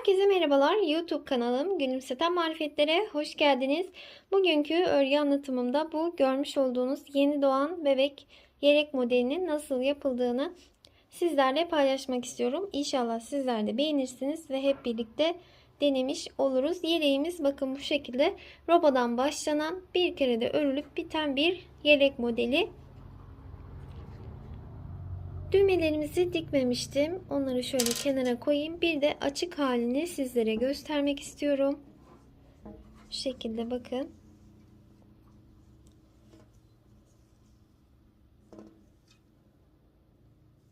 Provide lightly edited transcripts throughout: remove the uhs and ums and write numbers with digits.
Herkese merhabalar. YouTube kanalım Gülümseten Marifetlere hoş geldiniz. Bugünkü örgü anlatımımda bu görmüş olduğunuz yeni doğan bebek yelek modelinin nasıl yapıldığını sizlerle paylaşmak istiyorum. İnşallah sizler de beğenirsiniz ve hep birlikte denemiş oluruz. Yeleğimiz bakın bu şekilde robadan başlanan, bir kere de örülüp biten bir yelek modeli. Düğmelerimizi dikmemiştim. Onları şöyle kenara koyayım. Bir de açık halini sizlere göstermek istiyorum. Şu şekilde bakın.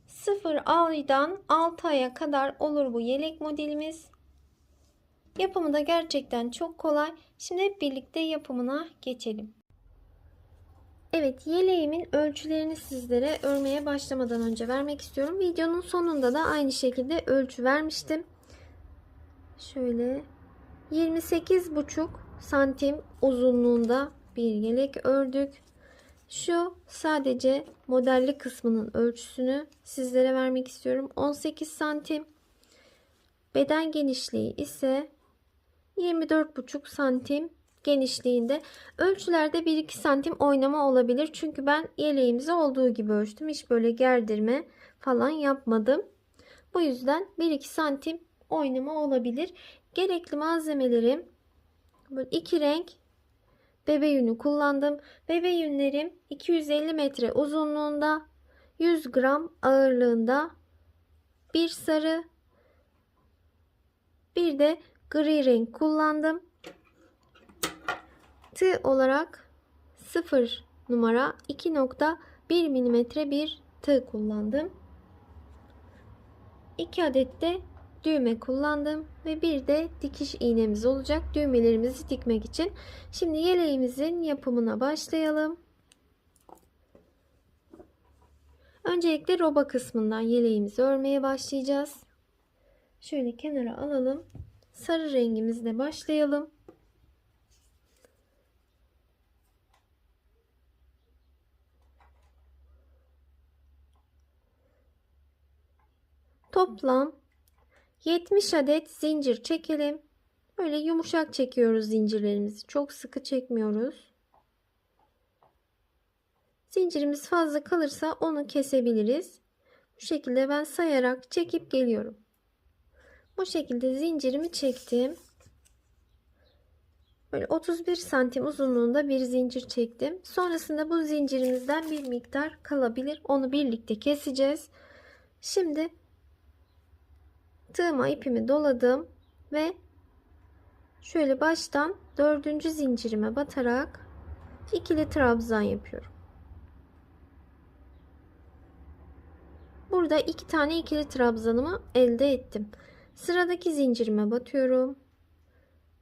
Sıfır aydan 6 aya kadar olur bu yelek modelimiz. Yapımı da gerçekten çok kolay. Şimdi hep birlikte yapımına geçelim. Evet, yeleğimin ölçülerini sizlere örmeye başlamadan önce vermek istiyorum. Videonun sonunda da aynı şekilde ölçü vermiştim. Şöyle 28,5 santim uzunluğunda bir yelek ördük. Şu sadece modelli kısmının ölçüsünü sizlere vermek istiyorum. 18 santim. Beden genişliği ise 24,5 santim genişliğinde. Ölçülerde 1-2 santim oynama olabilir. Çünkü ben yeleğimizi olduğu gibi ölçtüm. Hiç böyle gerdirme falan yapmadım. Bu yüzden 1-2 santim oynama olabilir. Gerekli malzemelerim böyle 2 renk bebe yünü kullandım. Bebe yünlerim 250 metre uzunluğunda, 100 gram ağırlığında, bir sarı, bir de gri renk kullandım. Tığ olarak 0 numara 2,1 milimetre bir tığ kullandım. 2 adet de düğme kullandım ve bir de dikiş iğnemiz olacak düğmelerimizi dikmek için. Şimdi yeleğimizin yapımına başlayalım. Öncelikle roba kısmından yeleğimizi örmeye başlayacağız. Şöyle kenara alalım. Sarı rengimizle başlayalım. Toplam 70 adet zincir çekelim. Böyle yumuşak çekiyoruz zincirlerimizi. Çok sıkı çekmiyoruz. Zincirimiz fazla kalırsa onu kesebiliriz. Bu şekilde ben sayarak çekip geliyorum. Bu şekilde zincirimi çektim. Böyle 31 santim uzunluğunda bir zincir çektim. Sonrasında bu zincirimizden bir miktar kalabilir. Onu birlikte keseceğiz. Şimdi tığıma ipimi doladım ve şöyle baştan 4. zincirime batarak ikili trabzan yapıyorum. Burada 2 tane ikili trabzanımı elde ettim. Sıradaki zincirime batıyorum.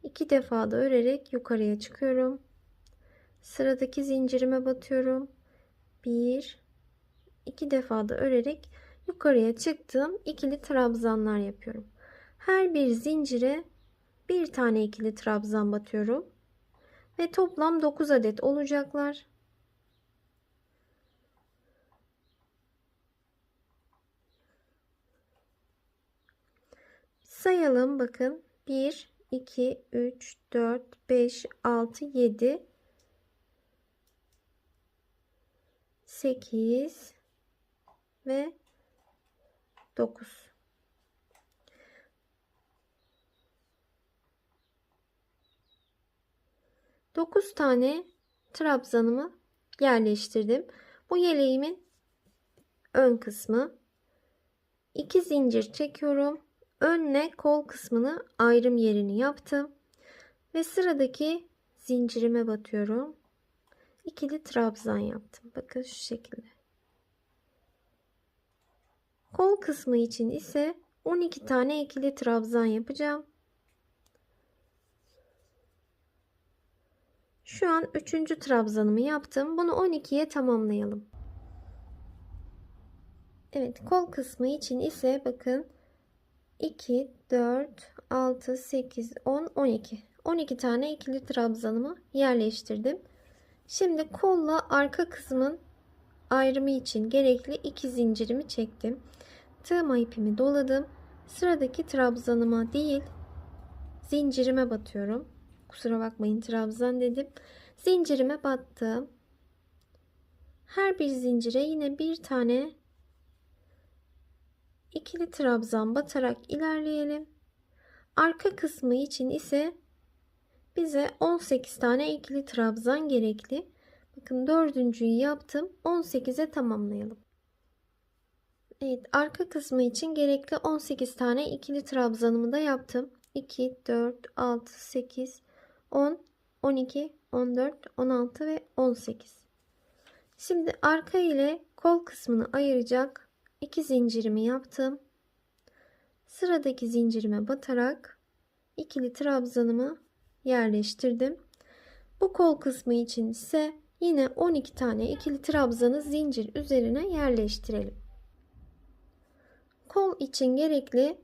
2 defa da örerek yukarıya çıkıyorum. Sıradaki zincirime batıyorum. 1 2 defa da örerek yukarıya çıktım. İkili trabzanlar yapıyorum. Her bir zincire bir tane ikili trabzan batıyorum. Ve toplam 9 adet olacaklar. Sayalım bakın. 1 2 3 4 5 6 7 8 ve 9. Dokuz tane trabzanımı yerleştirdim. Bu yeleğimin ön kısmı. 2 zincir çekiyorum. Önle kol kısmını ayrım yerini yaptım. Ve sıradaki zincirime batıyorum. İkili trabzan yaptım. Bakın şu şekilde. Kol kısmı için ise 12 tane ikili trabzan yapacağım. Şu an 3. trabzanımı yaptım. Bunu 12'ye tamamlayalım. Evet, kol kısmı için ise bakın 2 4 6 8 10 12. 12 tane ikili trabzanımı yerleştirdim. Şimdi kolla arka kısmın ayrımı için gerekli 2 zincirimi çektim. Tığıma ipimi doladım. Sıradaki trabzanıma değil, zincirime batıyorum. Kusura bakmayın, trabzan dedim. Zincirime battım. Her bir zincire yine bir tane ikili trabzan batarak ilerleyelim. Arka kısmı için ise bize 18 tane ikili trabzan gerekli. Bakın dördüncüyü yaptım. 18'e tamamlayalım. Evet, arka kısmı için gerekli 18 tane ikili trabzanımı da yaptım. 2, 4, 6, 8, 10, 12, 14, 16 ve 18. Şimdi arka ile kol kısmını ayıracak 2 zincirimi yaptım. Sıradaki zincirime batarak ikili trabzanımı yerleştirdim. Bu kol kısmı için ise yine 12 tane ikili trabzanı zincir üzerine yerleştirelim. Kol için gerekli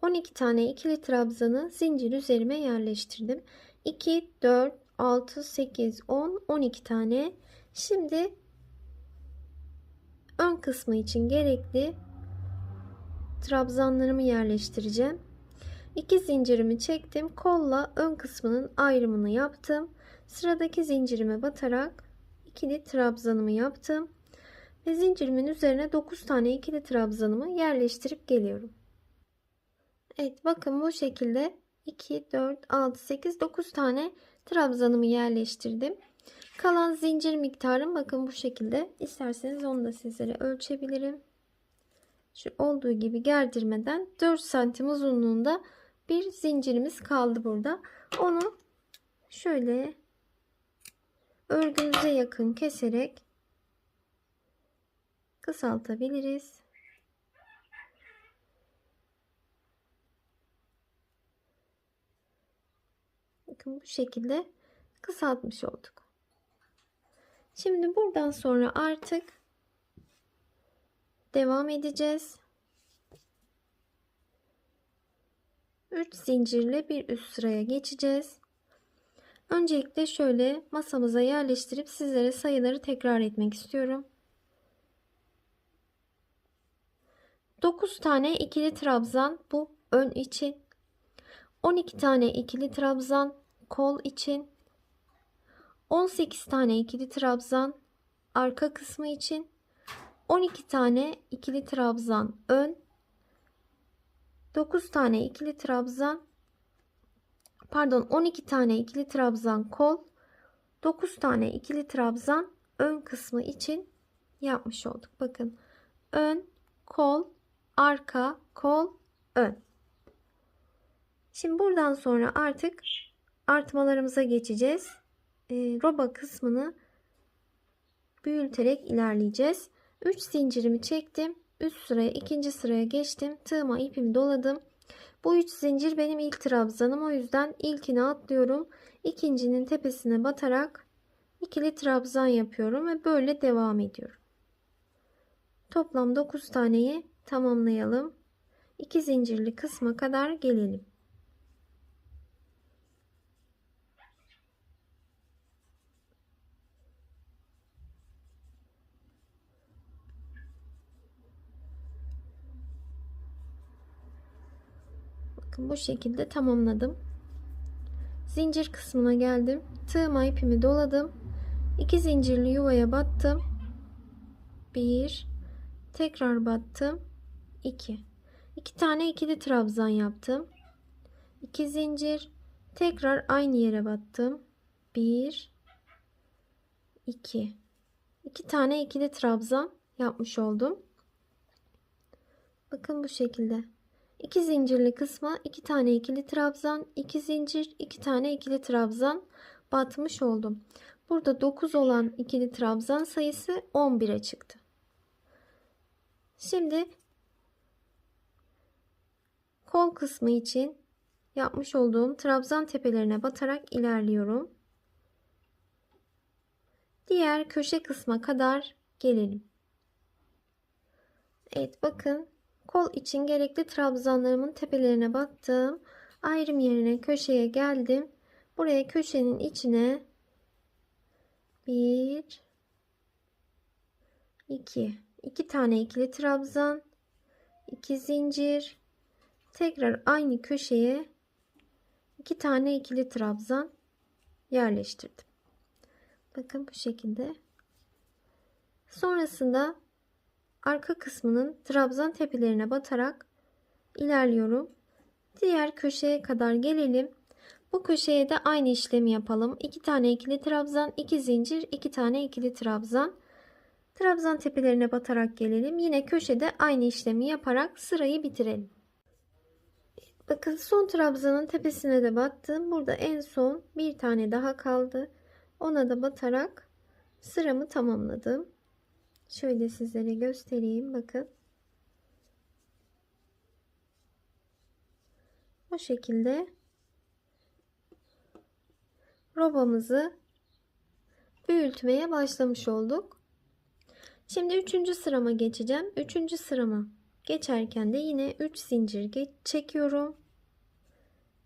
12 tane ikili trabzanı zincir üzerime yerleştirdim. 2, 4, 6, 8, 10, 12 tane. Şimdi ön kısmı için gerekli trabzanlarımı yerleştireceğim. 2 zincirimi çektim. Kolla ön kısmının ayrımını yaptım. Sıradaki zincirime batarak ikili trabzanımı yaptım. Ve zincirimin üzerine 9 tane ikili trabzanımı yerleştirip geliyorum. Evet, bakın bu şekilde 2, 4, 6, 8, 9 tane trabzanımı yerleştirdim. Kalan zincir miktarım bakın bu şekilde. İsterseniz onu da sizlere ölçebilirim. Şu olduğu gibi gerdirmeden 4 santim uzunluğunda bir zincirimiz kaldı burada. Onu şöyle örgümüze yakın keserek kısaltabiliriz. Bakın bu şekilde kısaltmış olduk. Şimdi buradan sonra artık devam edeceğiz. 3 zincirle bir üst sıraya geçeceğiz. Öncelikle şöyle masamıza yerleştirip sizlere sayıları tekrar etmek istiyorum. 9 tane ikili trabzan bu ön için. 12 tane ikili trabzan kol için. 18 tane ikili trabzan arka kısmı için. 12 tane ikili trabzan ön. 9 tane ikili trabzan 12 tane ikili trabzan kol, 9 tane ikili trabzan ön kısmı için yapmış olduk. Bakın ön, kol, arka, kol, ön. Şimdi buradan sonra artık artmalarımıza geçeceğiz. Roba kısmını büyüterek ilerleyeceğiz. 3 zincirimi çektim. Üst sıraya, ikinci sıraya geçtim. Tığıma ipimi doladım. Bu 3 zincir benim ilk trabzanım. O yüzden ilkini atlıyorum. İkincinin tepesine batarak ikili trabzan yapıyorum ve böyle devam ediyorum. Toplam 9 taneyi tamamlayalım. 2 zincirli kısma kadar gelelim. Bakın bu şekilde tamamladım. Zincir kısmına geldim. Tığıma ipimi doladım. 2 zincirli yuvaya battım. 1, tekrar battım. 2. 2 tane ikili trabzan yaptım. 2 zincir, tekrar aynı yere battım. 1, 2. 2 tane ikili trabzan yapmış oldum. Bakın bu şekilde. 2 zincirli kısma 2 tane ikili trabzan, 2 zincir, 2 tane ikili trabzan batmış oldum. Burada 9 olan ikili trabzan sayısı 11'e çıktı. Şimdi kol kısmı için yapmış olduğum trabzan tepelerine batarak ilerliyorum. Diğer köşe kısma kadar gelelim. Evet, bakın kol için gerekli trabzanlarımın tepelerine battım. Ayrım yerine köşeye geldim. Buraya köşenin içine 1, 2 tane ikili trabzan, 2 zincir, tekrar aynı köşeye 2 tane ikili trabzan yerleştirdim. Bakın bu şekilde. Sonrasında arka kısmının trabzan tepelerine batarak ilerliyorum. Diğer köşeye kadar gelelim. Bu köşeye de aynı işlemi yapalım. 2 tane ikili trabzan, 2 zincir, 2 tane ikili trabzan. Trabzan tepelerine batarak gelelim. Yine köşede aynı işlemi yaparak sırayı bitirelim. Bakın son trabzanın tepesine de battım. Burada en son bir tane daha kaldı. Ona da batarak sıramı tamamladım. Şöyle sizlere göstereyim. Bakın. Bu şekilde robamızı büyütmeye başlamış olduk. Şimdi 3. sırama geçeceğim. 3. sırama geçerken de yine 3 zincir çekiyorum.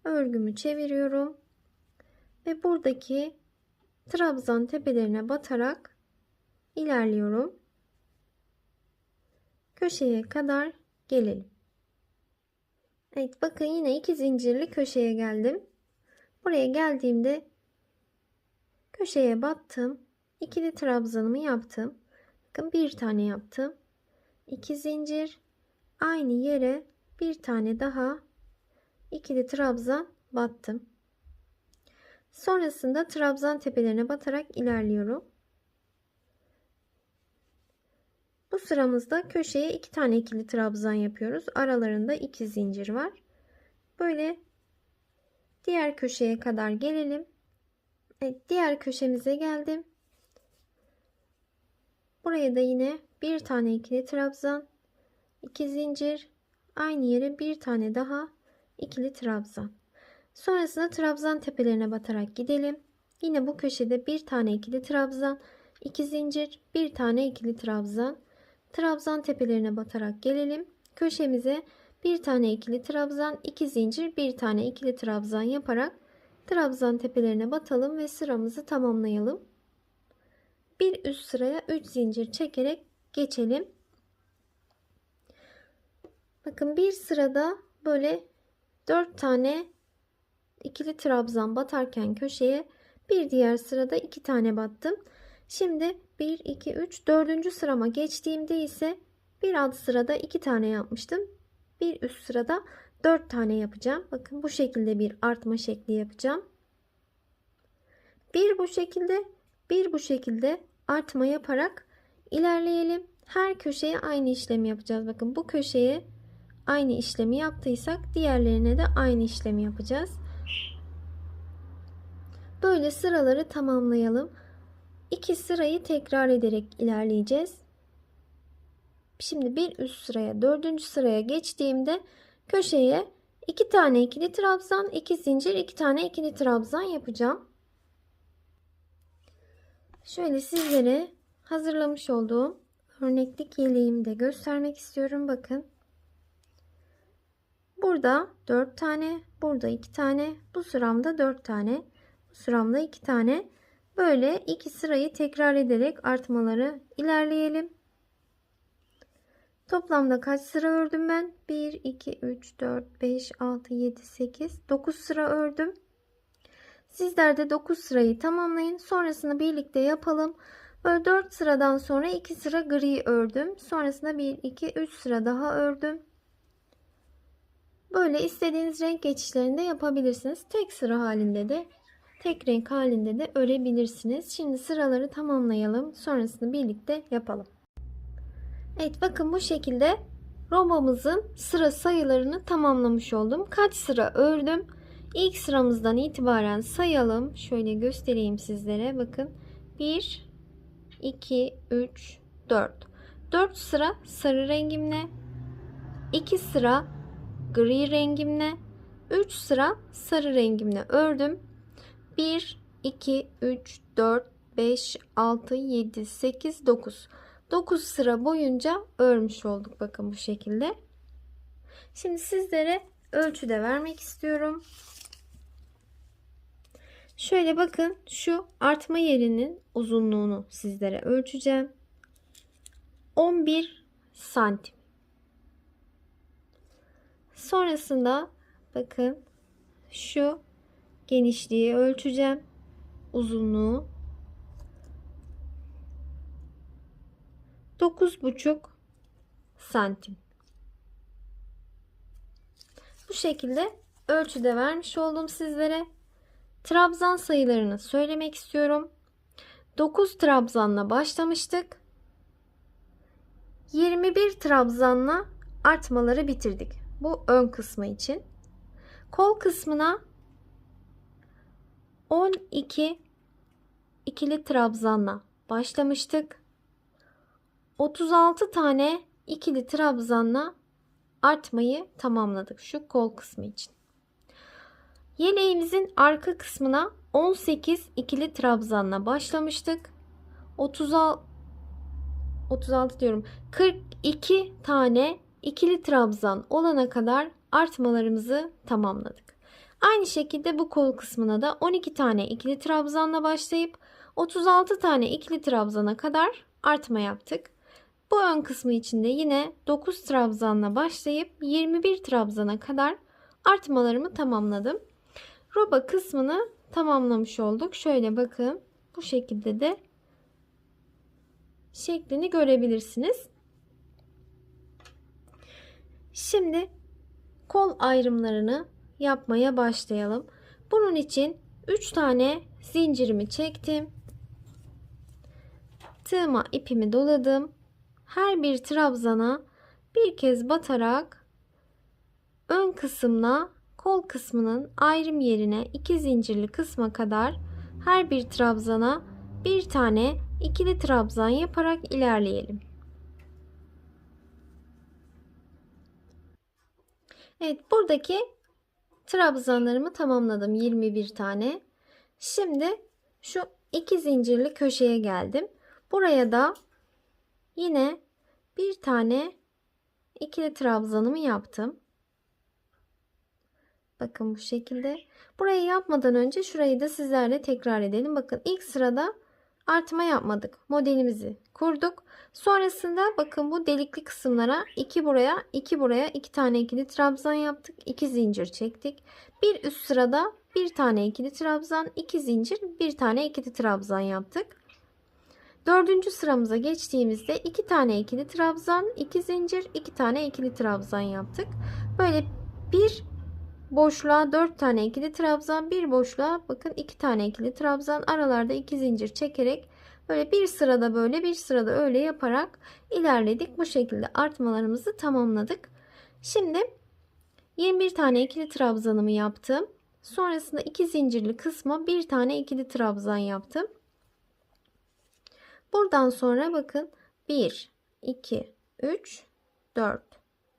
Örgümü çeviriyorum. Ve buradaki trabzan tepelerine batarak ilerliyorum. Köşeye kadar gelelim. Evet, bakın yine 2 zincirli köşeye geldim. Buraya geldiğimde köşeye battım. İkili trabzanımı yaptım. Bakın bir tane yaptım. 2 zincir, aynı yere bir tane daha ikili trabzan battım. Sonrasında trabzan tepelerine batarak ilerliyorum. Bu sıramızda köşeye 2 tane ikili trabzan yapıyoruz. Aralarında 2 zincir var. Böyle diğer köşeye kadar gelelim. Evet, diğer köşemize geldim. Buraya da yine bir tane ikili trabzan, 2 zincir, aynı yere bir tane daha ikili trabzan. Sonrasında trabzan tepelerine batarak gidelim. Yine bu köşede bir tane ikili trabzan, 2 zincir, bir tane ikili trabzan. Trabzan tepelerine batarak gelelim. Köşemize bir tane ikili trabzan, 2 zincir, bir tane ikili trabzan yaparak trabzan tepelerine batalım ve sıramızı tamamlayalım. Bir üst sıraya 3 zincir çekerek geçelim. Bakın bir sırada böyle 4 tane ikili trabzan batarken köşeye, bir diğer sırada 2 tane battım. Şimdi 1 2 3 4. sırama geçtiğimde ise bir alt sırada 2 tane yapmıştım. Bir üst sırada 4 tane yapacağım. Bakın bu şekilde bir artma şekli yapacağım. Bir bu şekilde, bir bu şekilde artma yaparak ilerleyelim. Her köşeye aynı işlemi yapacağız. Bakın bu köşeye aynı işlemi yaptıysak diğerlerine de aynı işlemi yapacağız. Böyle sıraları tamamlayalım. 2 sırayı tekrar ederek ilerleyeceğiz. Şimdi bir üst sıraya, 4. sıraya geçtiğimde köşeye 2 tane ikili trabzan, 2 zincir, 2 tane ikili trabzan yapacağım. Şöyle sizlere hazırlamış olduğum örneklik yeleğimi de göstermek istiyorum. Bakın. Burada 4 tane, burada 2 tane, bu sıramda 4 tane, bu sıramda 2 tane. Böyle 2 sırayı tekrar ederek artmaları ilerleyelim. Toplamda kaç sıra ördüm ben? 1, 2, 3, 4, 5, 6, 7, 8, 9 sıra ördüm. Sizler de 9 sırayı tamamlayın. Sonrasını birlikte yapalım. Böyle 4 sıradan sonra 2 sıra gri ördüm. Sonrasında 1, 2, 3 sıra daha ördüm. Böyle istediğiniz renk geçişlerinde yapabilirsiniz. Tek sıra halinde de, tek renk halinde de örebilirsiniz. Şimdi sıraları tamamlayalım. Sonrasını birlikte yapalım. Evet, bakın bu şekilde robamızın sıra sayılarını tamamlamış oldum. Kaç sıra ördüm? İlk sıramızdan itibaren sayalım. Şöyle göstereyim sizlere. Bakın. 1, 2, 3, 4. 4 sıra sarı rengimle. 2 sıra gri rengimle. 3 sıra sarı rengimle ördüm. 1, 2, 3, 4, 5, 6, 7, 8, 9. 9 sıra boyunca örmüş olduk. Bakın bu şekilde. Şimdi sizlere ölçü de vermek istiyorum. Şöyle bakın, şu artma yerinin uzunluğunu sizlere ölçeceğim. 11 santim. Sonrasında bakın şu genişliği ölçeceğim. Uzunluğu 9,5 santim. Bu şekilde ölçüde vermiş oldum sizlere. Trabzan sayılarını söylemek istiyorum. 9 trabzanla başlamıştık. 21 trabzanla artmaları bitirdik. Bu ön kısmı için. Kol kısmına 12 ikili trabzanla başlamıştık. 36 tane ikili trabzanla artmayı tamamladık şu kol kısmı için. Yeleğimizin arka kısmına 18 ikili trabzanla başlamıştık. 42 tane ikili trabzan olana kadar artmalarımızı tamamladık. Aynı şekilde bu kol kısmına da 12 tane ikili trabzanla başlayıp 36 tane ikili trabzana kadar artma yaptık. Bu ön kısmı için de yine 9 trabzanla başlayıp 21 trabzana kadar artmalarımı tamamladım. Roba kısmını tamamlamış olduk. Şöyle bakın, bu şekilde de şeklini görebilirsiniz. Şimdi kol ayrımlarını yapmaya başlayalım. Bunun için 3 tane zincirimi çektim. Tığıma ipimi doladım. Her bir trabzana bir kez batarak ön kısımla kol kısmının ayrım yerine 2 zincirli kısma kadar her bir trabzana bir tane ikili trabzan yaparak ilerleyelim. Evet, buradaki trabzanlarımı tamamladım, 21 tane. Şimdi şu 2 zincirli köşeye geldim. Buraya da yine bir tane ikili trabzanımı yaptım. Bakın bu şekilde. Burayı yapmadan önce şurayı da sizlerle tekrar edelim. Bakın ilk sırada artma yapmadık. Modelimizi kurduk. Sonrasında bakın bu delikli kısımlara 2 buraya 2 buraya 2 tane ikili trabzan yaptık. 2 zincir çektik. Bir üst sırada bir tane ikili trabzan, 2 zincir, bir tane ikili trabzan yaptık. Dördüncü sıramıza geçtiğimizde 2 tane ikili trabzan, 2 zincir, 2 tane ikili trabzan yaptık. Böyle bir boşluğa 4 tane ikili trabzan, bir boşluğa bakın 2 tane ikili trabzan, aralarda 2 zincir çekerek böyle bir sırada böyle bir sırada öyle yaparak ilerledik. Bu şekilde artmalarımızı tamamladık. Şimdi 21 tane ikili trabzanımı yaptım. Sonrasında 2 zincirli kısma bir tane ikili trabzan yaptım. Buradan sonra bakın 1, 2, 3, 4,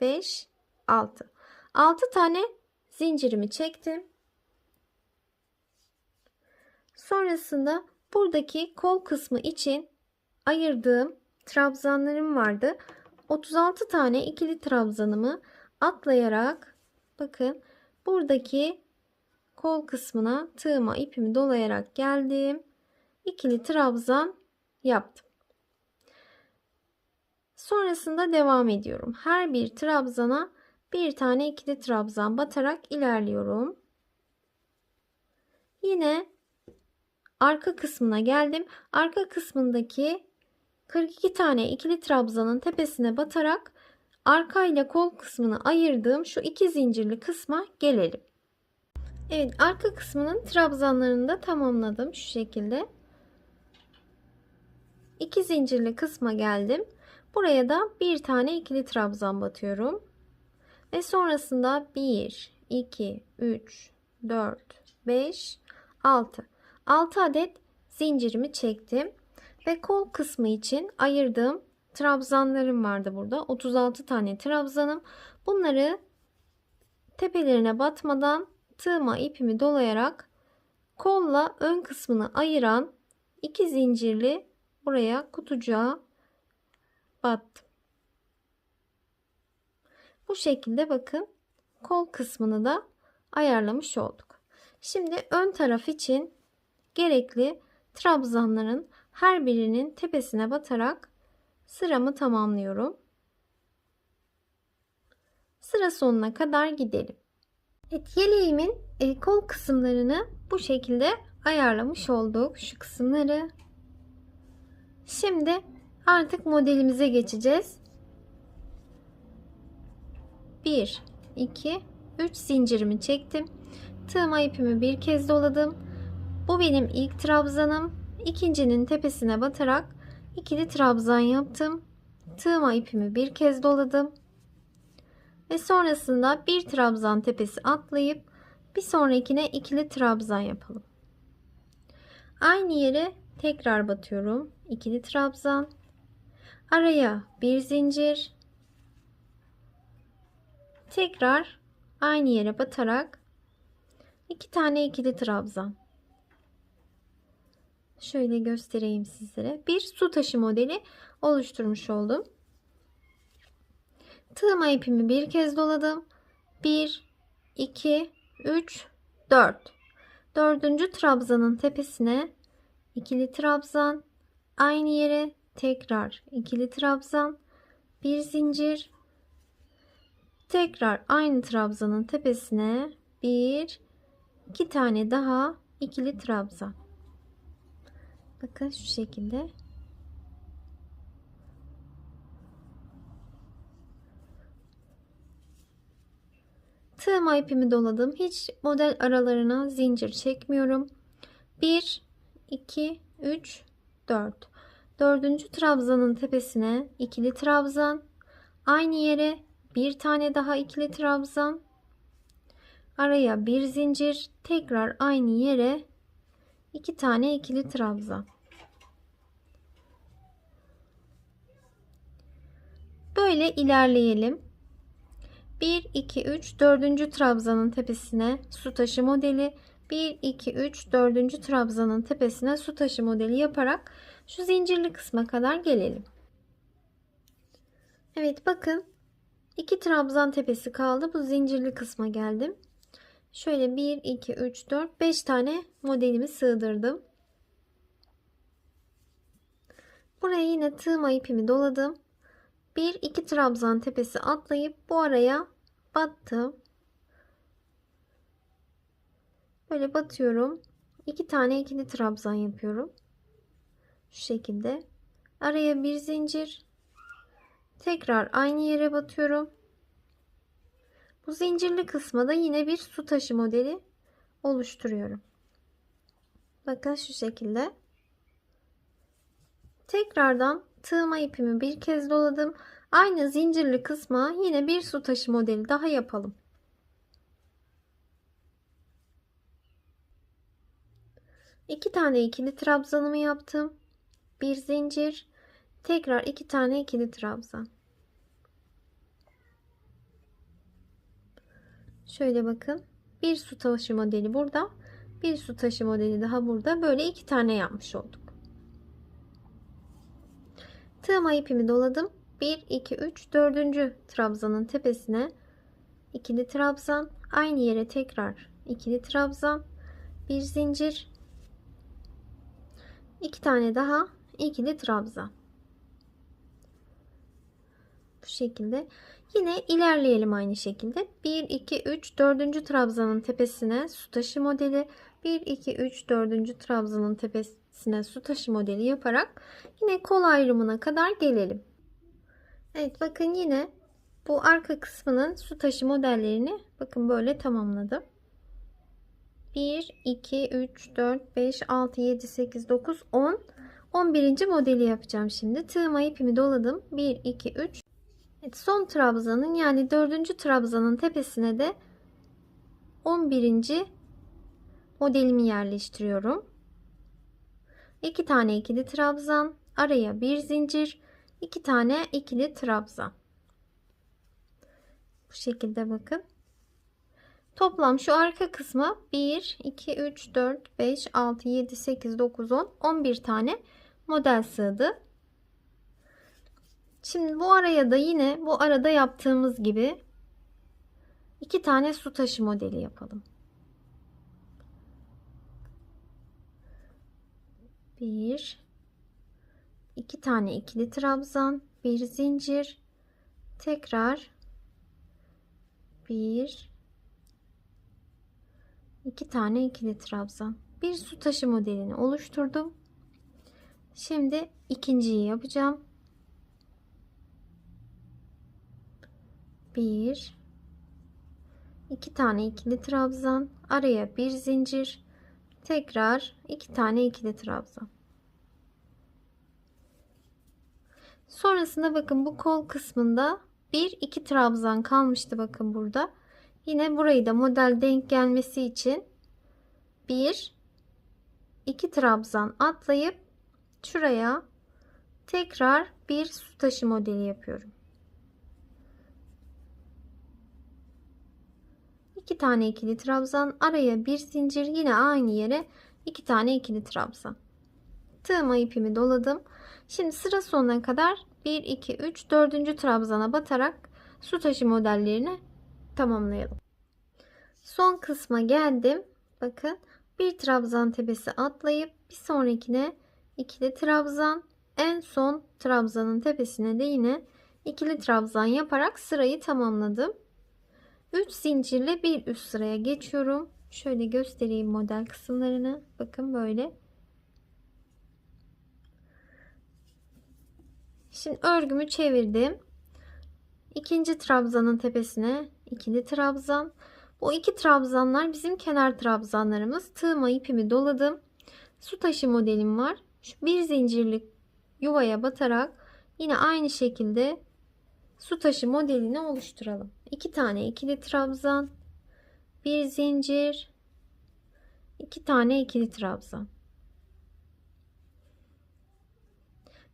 5, 6. 6 tane zincirimi çektim. Sonrasında buradaki kol kısmı için ayırdığım trabzanlarım vardı. 36 tane ikili trabzanımı atlayarak bakın buradaki kol kısmına tığıma ipimi dolayarak geldim. İkili trabzan yaptım. Sonrasında devam ediyorum. Her bir trabzana bir tane ikili trabzan batarak ilerliyorum. Yine arka kısmına geldim. Arka kısmındaki 42 tane ikili trabzanın tepesine batarak arka ile kol kısmını ayırdığım şu 2 zincirli kısma gelelim. Evet, arka kısmının trabzanlarını da tamamladım şu şekilde. 2 zincirli kısma geldim. Buraya da bir tane ikili trabzan batıyorum. Ve sonrasında 1, 2, 3, 4, 5, 6. 6 adet zincirimi çektim. Ve kol kısmı için ayırdığım trabzanlarım vardı burada. 36 tane trabzanım. Bunları tepelerine batmadan tığıma ipimi dolayarak kolla ön kısmını ayıran 2 zincirli buraya kutucuğa battım. Bu şekilde bakın kol kısmını da ayarlamış olduk. Şimdi ön taraf için gerekli trabzanların her birinin tepesine batarak sıramı tamamlıyorum. Sıra sonuna kadar gidelim. Evet, yeleğimin kol kısımlarını bu şekilde ayarlamış olduk. Şu kısımları. Şimdi artık modelimize geçeceğiz. 1, 2, 3 zincirimi çektim. Tığıma ipimi bir kez doladım. Bu benim ilk trabzanım. İkincinin tepesine batarak ikili trabzan yaptım. Tığıma ipimi bir kez doladım. Ve sonrasında bir trabzan tepesi atlayıp bir sonrakine ikili trabzan yapalım. Aynı yere tekrar batıyorum. İkili trabzan. Araya bir zincir. Tekrar aynı yere batarak 2 tane ikili trabzan. Şöyle göstereyim sizlere. Bir su taşı modeli oluşturmuş oldum. Tığıma ipimi bir kez doladım. 1, 2, 3, 4. Dördüncü trabzanın tepesine ikili trabzan. Aynı yere tekrar ikili trabzan. Bir zincir. Tekrar aynı trabzanın tepesine iki tane daha ikili trabzan. Bakın şu şekilde. Tığıma ipimi doladım. Hiç model aralarına zincir çekmiyorum. 1, 2, 3, 4. Dördüncü trabzanın tepesine ikili trabzan. Aynı yere bir tane daha ikili trabzan. Araya bir zincir. Tekrar aynı yere 2 tane ikili trabzan. Böyle ilerleyelim. 1, 2, 3, 4. trabzanın tepesine su taşı modeli. 1, 2, 3, 4. trabzanın tepesine su taşı modeli yaparak şu zincirli kısma kadar gelelim. Evet, bakın 2 trabzan tepesi kaldı. Bu zincirli kısma geldim. Şöyle 1, 2, 3, 4, 5 tane modelimi sığdırdım. Buraya yine tığıma ipimi doladım. 1, 2 trabzan tepesi atlayıp bu araya battım. Böyle batıyorum. 2 tane ikili trabzan yapıyorum. Şu şekilde. Araya bir zincir. Tekrar aynı yere batıyorum. Bu zincirli kısma da yine bir su taşı modeli oluşturuyorum. Bakın şu şekilde. Tekrardan tığıma ipimi bir kez doladım. Aynı zincirli kısma yine bir su taşı modeli daha yapalım. İki tane ikili trabzanımı yaptım. Bir zincir. Tekrar 2 tane ikili trabzan. Şöyle bakın. Bir su taşı modeli burada. Bir su taşı modeli daha burada. Böyle 2 tane yapmış olduk. Tığıma ipimi doladım. 1, 2, 3, 4. trabzanın tepesine ikili trabzan. Aynı yere tekrar ikili trabzan. Bir zincir. 2 tane daha ikili trabzan. Bu şekilde. Yine ilerleyelim aynı şekilde. 1, 2, 3, 4. trabzanın tepesine su taşı modeli. 1, 2, 3, 4. trabzanın tepesine su taşı modeli yaparak yine kol ayrımına kadar gelelim. Evet, bakın yine bu arka kısmının su taşı modellerini bakın böyle tamamladım. 1, 2, 3, 4, 5, 6, 7, 8, 9, 10. 11. modeli yapacağım şimdi. Tığıma ipimi doladım. 1, 2, 3. Evet, son trabzanın yani 4. trabzanın tepesine de 11. modelimi yerleştiriyorum. 2 tane ikili trabzan, araya bir zincir, 2 tane ikili trabzan. Bu şekilde bakın. Toplam şu arka kısmı 1, 2, 3, 4, 5, 6, 7, 8, 9, 10, 11 tane model sığdı. Şimdi bu araya da yine bu arada yaptığımız gibi 2 tane su taşı modeli yapalım. 1, 2 tane ikili trabzan, bir zincir, tekrar 1, 2 tane ikili trabzan. Bir su taşı modelini oluşturdum. Şimdi ikinciyi yapacağım. 1 2 tane ikili trabzan, araya bir zincir, tekrar 2 tane ikili trabzan. Sonrasında bakın bu kol kısmında 1-2 trabzan kalmıştı, bakın burada. Yine burayı da model denk gelmesi için 1-2 trabzan atlayıp şuraya tekrar bir su taşı modeli yapıyorum. 2 tane ikili trabzan, araya bir zincir, yine aynı yere 2 tane ikili trabzan. Tığıma ipimi doladım. Şimdi sıra sonuna kadar 1 2 3 4. trabzana batarak su taşı modellerini tamamlayalım. Son kısma geldim. Bakın, bir trabzan tepesi atlayıp bir sonrakine ikili trabzan, en son trabzanın tepesine de yine ikili trabzan yaparak sırayı tamamladım. 3 zincirle bir üst sıraya geçiyorum. Şöyle göstereyim model kısımlarını. Bakın böyle. Şimdi örgümü çevirdim. İkinci trabzanın tepesine ikili trabzan. Bu iki trabzanlar bizim kenar trabzanlarımız. Tığıma ipimi doladım. Su taşı modelim var. Şu bir zincirlik yuvaya batarak yine aynı şekilde su taşı modelini oluşturalım. 2 tane ikili trabzan, bir zincir, 2 tane ikili trabzan.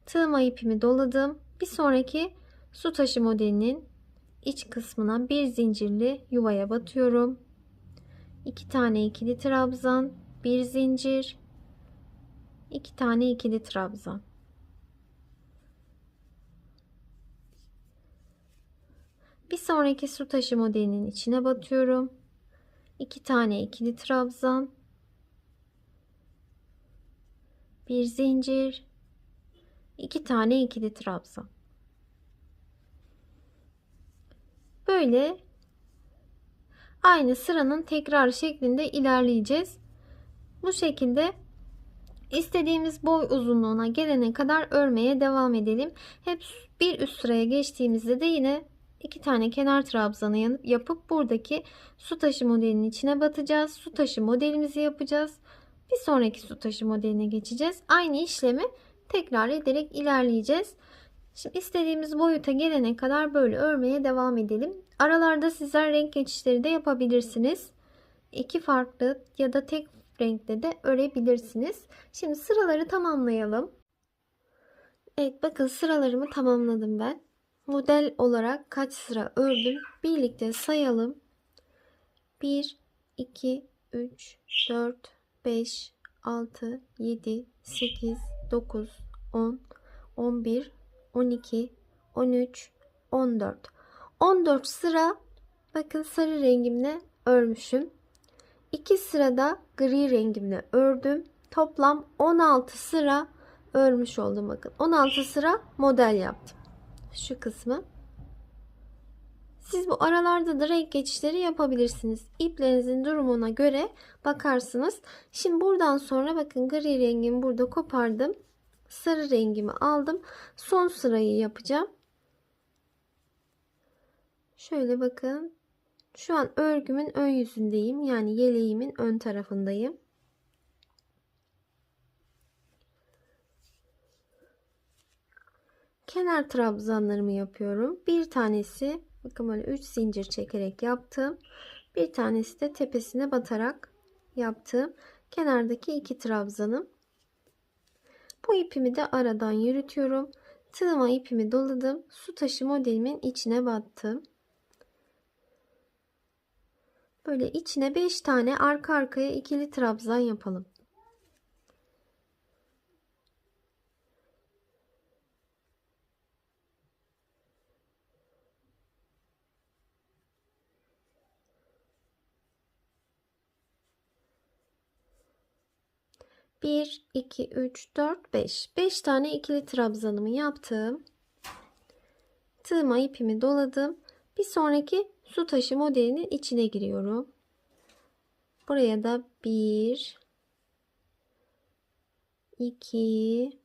Tığıma ipimi doladım. Bir sonraki su taşı modelinin iç kısmına bir zincirli yuvaya batıyorum. 2 tane ikili trabzan, bir zincir, 2 tane ikili trabzan. Bir sonraki su taşı modelinin içine batıyorum. 2 tane ikili trabzan, bir zincir, 2 tane ikili trabzan. Böyle aynı sıranın tekrar şeklinde ilerleyeceğiz. Bu şekilde istediğimiz boy uzunluğuna gelene kadar örmeye devam edelim. Hep bir üst sıraya geçtiğimizde de yine 2 tane kenar trabzanı yapıp buradaki su taşı modelinin içine batacağız. Su taşı modelimizi yapacağız. Bir sonraki su taşı modeline geçeceğiz. Aynı işlemi tekrar ederek ilerleyeceğiz. Şimdi istediğimiz boyuta gelene kadar böyle örmeye devam edelim. Aralarda sizler renk geçişleri de yapabilirsiniz. İki farklı ya da tek renkte de örebilirsiniz. Şimdi sıraları tamamlayalım. Evet, bakın sıralarımı tamamladım ben. Model olarak kaç sıra ördüm? Birlikte sayalım. 1, 2, 3, 4, 5, 6, 7, 8, 9, 10, 11, 12, 13, 14. 14 sıra bakın sarı rengimle örmüşüm. 2 sırada gri rengimle ördüm. Toplam 16 sıra örmüş oldum. Bakın 16 sıra model yaptım. Şu kısmı. Siz bu aralarda da renk geçişleri yapabilirsiniz. İplerinizin durumuna göre bakarsınız. Şimdi buradan sonra bakın gri rengimi burada kopardım. Sarı rengimi aldım. Son sırayı yapacağım. Şöyle bakın. Şu an örgümün ön yüzündeyim. Yani yeleğimin ön tarafındayım. Kenar trabzanlarımı yapıyorum. Bir tanesi bakın böyle 3 zincir çekerek yaptım. Bir tanesi de tepesine batarak yaptım. Kenardaki 2 trabzanım. Bu ipimi de aradan yürütüyorum. Tığıma ipimi doladım. Su taşı modelimin içine battım. Böyle içine 5 tane arka arkaya ikili trabzan yapalım. Bir, iki, üç, dört, beş. 5 tane ikili trabzanımı yaptım. Tığıma ipimi doladım. Bir sonraki su taşı modelinin içine giriyorum. Buraya da 1, 2,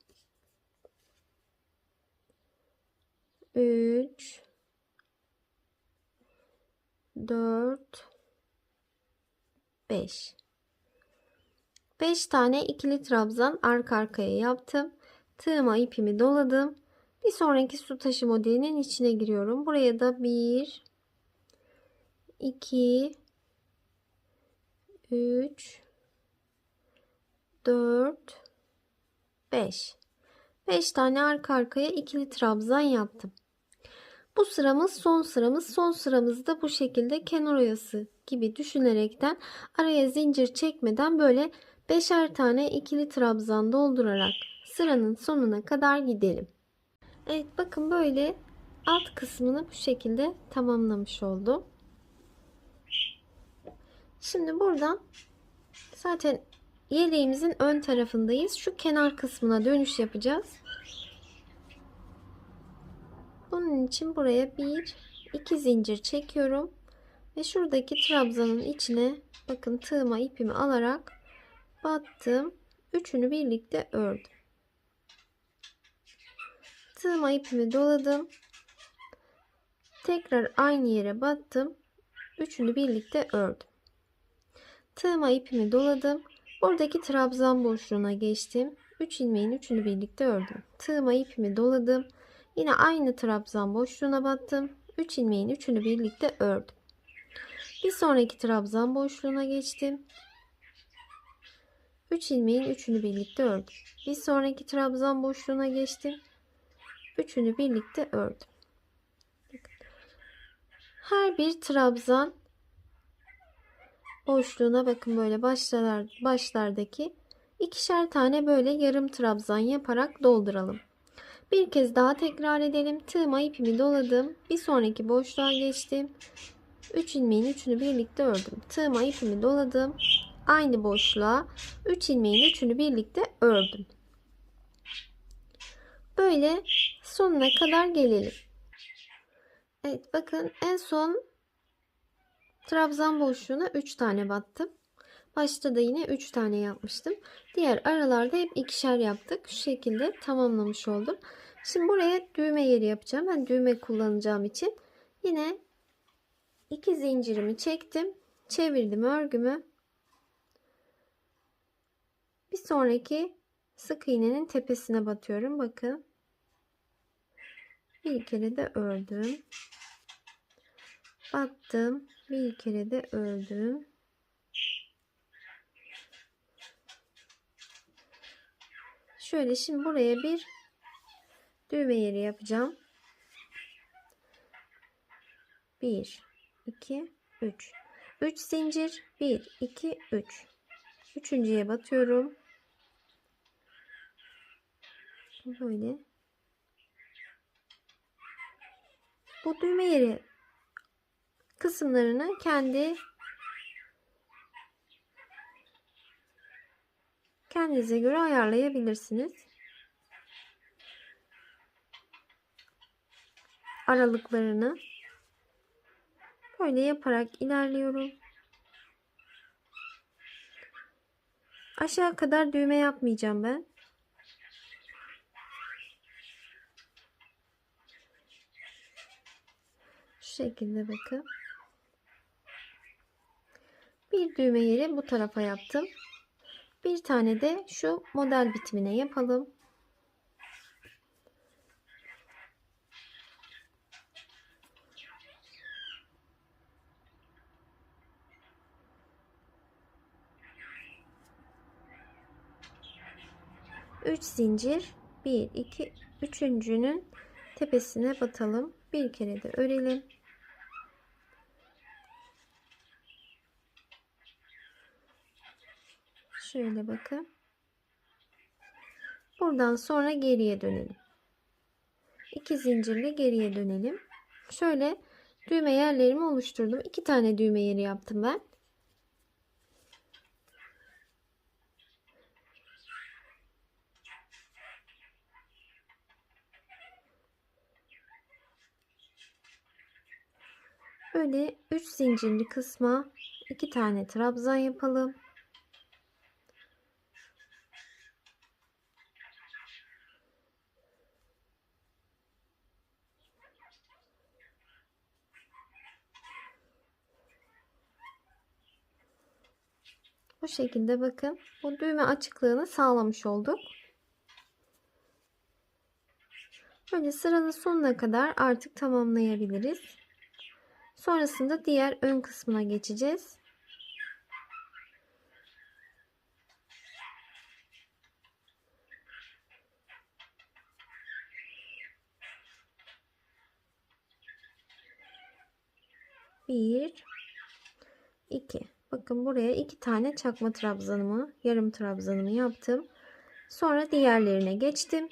3, 4, 5. 5 tane ikili trabzan arka arkaya yaptım. Tığıma ipimi doladım. Bir sonraki su taşı modelinin içine giriyorum. Buraya da 1, 2, 3, 4, 5. 5 tane arka arkaya ikili trabzan yaptım. Bu sıramız son sıramız. Son sıramızda bu şekilde kenar oyası gibi düşünerekten araya zincir çekmeden böyle 5'er tane ikili trabzan doldurarak sıranın sonuna kadar gidelim. Evet, bakın böyle alt kısmını bu şekilde tamamlamış oldum. Şimdi buradan zaten yeleğimizin ön tarafındayız. Şu kenar kısmına dönüş yapacağız. Bunun için buraya 1, 2 zincir çekiyorum. Ve şuradaki trabzanın içine bakın tığıma ipimi alarak battım. Üçünü birlikte ördüm. Tığıma ipimi doladım. Tekrar aynı yere battım. Üçünü birlikte ördüm. Tığıma ipimi doladım. Buradaki trabzan boşluğuna geçtim. 3 ilmeğin üçünü birlikte ördüm. Tığıma ipimi doladım. Yine aynı trabzan boşluğuna battım. 3 ilmeğin üçünü birlikte ördüm. Bir sonraki trabzan boşluğuna geçtim. 3 ilmeğin üçünü birlikte ördüm. Bir sonraki trabzan boşluğuna geçtim. Üçünü birlikte ördüm. Her bir trabzan boşluğuna bakın böyle başlardaki ikişer tane böyle yarım trabzan yaparak dolduralım. Bir kez daha tekrar edelim. Tığıma ipimi doladım. Bir sonraki boşluğa geçtim. 3 ilmeğin üçünü birlikte ördüm. Tığıma ipimi doladım. Aynı boşluğa 3 ilmeğin üçünü birlikte ördüm. Böyle sonuna kadar gelelim. Evet, bakın en son trabzan boşluğuna 3 tane battım. Başta da yine 3 tane yapmıştım. Diğer aralarda hep ikişer yaptık. Şu şekilde tamamlamış oldum. Şimdi buraya düğme yeri yapacağım. Ben düğme kullanacağım için yine 2 zincirimi çektim. Çevirdim örgümü. Bir sonraki sık iğnenin tepesine batıyorum. Bakın. Bir kere de ördüm. Battım. Bir kere de ördüm. Şöyle şimdi buraya bir düğme yeri yapacağım. 1, 2, 3. 3 zincir. 1, 2, 3. Üçüncüye batıyorum. Böyle. Bu düğme yeri kısımlarını kendinize göre ayarlayabilirsiniz. Aralıklarını böyle yaparak ilerliyorum. Aşağı kadar düğme yapmayacağım ben. Şu şekilde bakın. Bir düğme yeri bu tarafa yaptım. Bir tane de şu model bitimine yapalım. Üç zincir, 1, 2, üçüncünün tepesine batalım. Bir kere de örelim. Şöyle bakın. Buradan sonra geriye dönelim. 2 zincirle geriye dönelim. Şöyle düğme yerlerimi oluşturdum. 2 tane düğme yeri yaptım ben. Böyle 3 zincirli kısma 2 tane trabzan yapalım. Bu şekilde bakın, bu düğme açıklığını sağlamış olduk. Böyle sıranın sonuna kadar artık tamamlayabiliriz. Sonrasında diğer ön kısmına geçeceğiz. Bir, iki. Bakın buraya 2 tane çakma trabzanımı, yarım trabzanımı yaptım. Sonra diğerlerine geçtim.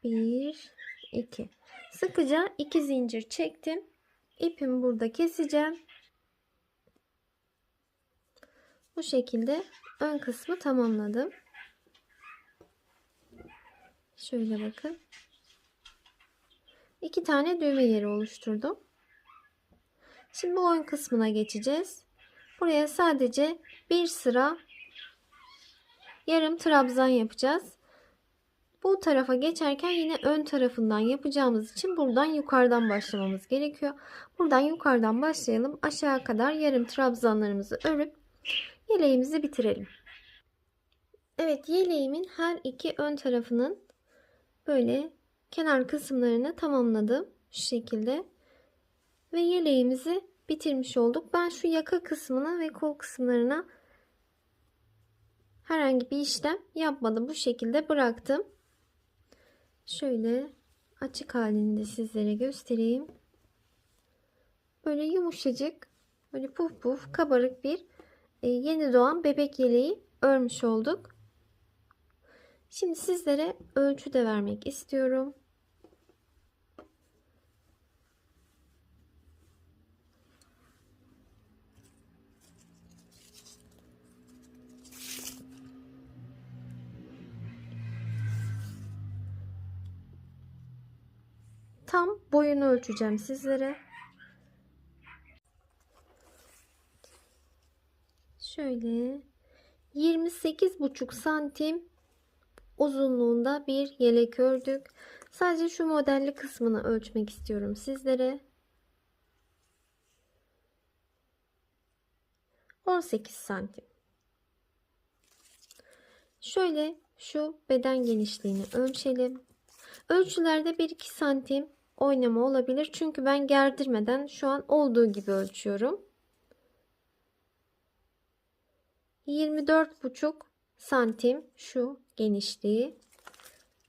Bir, iki. Sıkıca 2 zincir çektim. İpimi burada keseceğim. Bu şekilde ön kısmı tamamladım. Şöyle bakın. 2 tane düğme yeri oluşturdum. Şimdi bu ön kısmına geçeceğiz. Buraya sadece bir sıra yarım trabzan yapacağız. Bu tarafa geçerken yine ön tarafından yapacağımız için buradan yukarıdan başlamamız gerekiyor. Buradan yukarıdan başlayalım. Aşağı kadar yarım trabzanlarımızı örüp yeleğimizi bitirelim. Evet, yeleğimin her iki ön tarafının böyle kenar kısımlarını tamamladım. Şu şekilde. Ve yeleğimizi bitirmiş olduk. Ben şu yaka kısmına ve kol kısımlarına herhangi bir işlem yapmadım. Bu şekilde bıraktım. Şöyle açık halinde sizlere göstereyim. Böyle yumuşacık, böyle puf puf kabarık bir yeni doğan bebek yeleği örmüş olduk. Şimdi sizlere ölçü de vermek istiyorum. Tam boyunu ölçeceğim sizlere. Şöyle 28,5 santim uzunluğunda bir yelek ördük. Sadece şu modelli kısmını ölçmek istiyorum sizlere. 18 santim. Şöyle şu beden genişliğini ölçelim. Ölçülerde 1-2 santim oynama olabilir. Çünkü ben gerdirmeden şu an olduğu gibi ölçüyorum. 24,5 santim şu genişliği.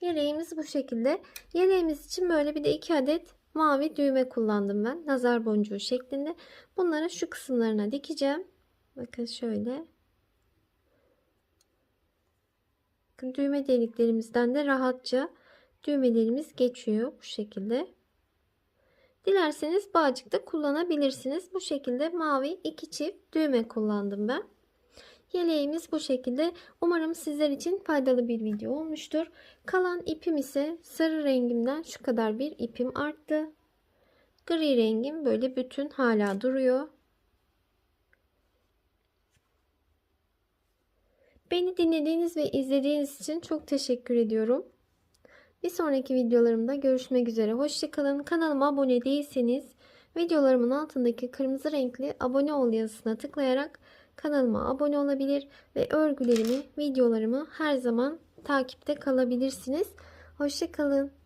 Yeleğimiz bu şekilde. Yeleğimiz için böyle bir de 2 adet mavi düğme kullandım ben. Nazar boncuğu şeklinde. Bunları şu kısımlarına dikeceğim. Bakın şöyle. Bakın düğme deliklerimizden de rahatça düğmelerimiz geçiyor bu şekilde. Dilerseniz bağcık da kullanabilirsiniz. Bu şekilde mavi 2 çift düğme kullandım ben. Yeleğimiz bu şekilde. Umarım sizler için faydalı bir video olmuştur. Kalan ipim ise sarı rengimden şu kadar bir ipim arttı. Gri rengim böyle bütün hala duruyor. Beni dinlediğiniz ve izlediğiniz için çok teşekkür ediyorum. Bir sonraki videolarımda görüşmek üzere. Hoşça kalın. Kanalıma abone değilseniz videolarımın altındaki kırmızı renkli abone ol yazısına tıklayarak kanalıma abone olabilir ve örgülerimi, videolarımı her zaman takipte kalabilirsiniz. Hoşça kalın.